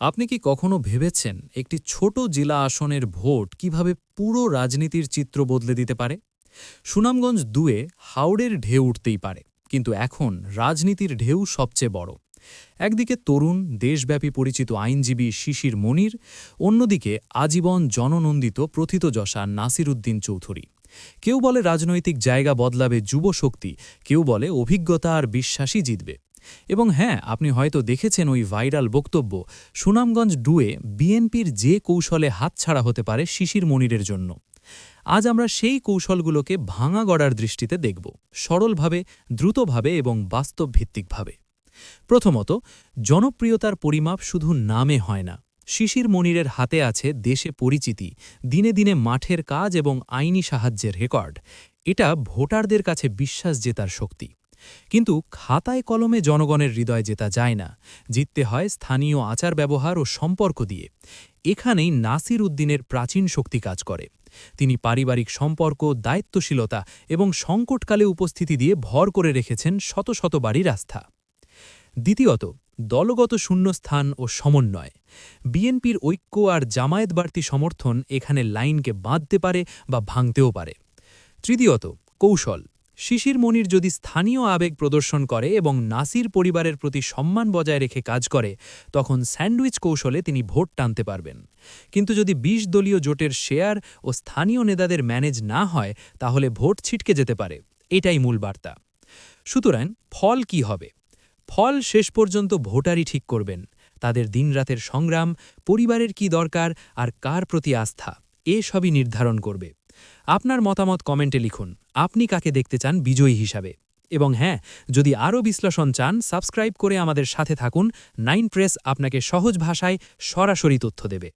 আপনি কি কখনো ভেবেছেন একটি ছোট জেলা আসনের ভোট কিভাবে পুরো রাজনীতির চিত্র বদলে দিতে পারে? সুনামগঞ্জ ২-এ হাওড়ের ঢেউ উঠতেই পারে, কিন্তু এখন রাজনীতির ঢেউ সবচেয়ে বড়। একদিকে তরুণ দেশব্যাপী পরিচিত আইনজীবী শিশির মনির, অন্যদিকে আজীবন জননন্দিত প্রথিতযশা নাসির উদ্দিন চৌধুরী। কেউ বলে রাজনৈতিক জায়গা বদলাবে যুব শক্তি, কেউ বলে অভিজ্ঞতা আর বিশ্বাসই জিতবে। এবং হ্যাঁ, আপনি হয়তো দেখেছেন ওই ভাইরাল বক্তব্য, সুনামগঞ্জ ২-এ বিএনপির যে কৌশলে হাতছাড়া হতে পারে শিশির মনিরের জন্য। আজ আমরা সেই কৌশলগুলোকে ভাঙা গড়ার দৃষ্টিতে দেখব, সরলভাবে, দ্রুতভাবে এবং বাস্তবভিত্তিকভাবে। প্রথমত, জনপ্রিয়তার পরিমাপ শুধু নামে হয় না। শিশির মনিরের হাতে আছে দেশে পরিচিতি, দিনে দিনে মাঠের কাজ এবং আইনি সাহায্যের রেকর্ড। এটা ভোটারদের কাছে বিশ্বাস জেতার শক্তি। কিন্তু খাতায় কলমে জনগণের হৃদয় জেতা যায় না, জিততে হয় স্থানীয় আচার ব্যবহার ও সম্পর্ক দিয়ে। এখানেই নাসির উদ্দিনের প্রাচীন শক্তি কাজ করে। তিনি পারিবারিক সম্পর্ক, দায়িত্বশীলতা এবং সংকটকালে উপস্থিতি দিয়ে ভর করে রেখেছেন শত শত বাড়ির আস্থা। দ্বিতীয়ত, দলগত শূন্যস্থান ও সমন্বয়। বিএনপির ঐক্য আর জামায়াত বাড়তি সমর্থন এখানে লাইনকে বাঁধতে পারে বা ভাঙতেও পারে। তৃতীয়ত, কৌশল। শিশির মনির যদি স্থানীয় আবেগ প্রদর্শন করে এবং নাসির পরিবারের প্রতি সম্মান বজায় রেখে কাজ করে, তখন স্যান্ডউইচ কৌশলে তিনি ভোট টানতে পারবেন। কিন্তু যদি ২০ দলীয় জোটের শেয়ার ও স্থানীয় নেতাদের ম্যানেজ না হয়, তাহলে ভোট ছিটকে যেতে পারে। এটাই মূল বার্তা। সুতরাং ফল কি হবে? ফল শেষ পর্যন্ত ভোটারই ঠিক করবেন। তাদের দিনরাতের সংগ্রাম, পরিবারের কি দরকার আর কার প্রতি আস্থা, সবই নির্ধারণ করবে। আপনার মতামত কমেন্টে লিখুন, আপনি কাকে দেখতে চান বিজয়ী হিসাবে। এবং হ্যাঁ, যদি আরও বিশ্লেষণ চান, সাবস্ক্রাইব করে আমাদের সাথে থাকুন। 9 প্রেস আপনাকে সহজ ভাষায় সরাসরি তথ্য দেবে।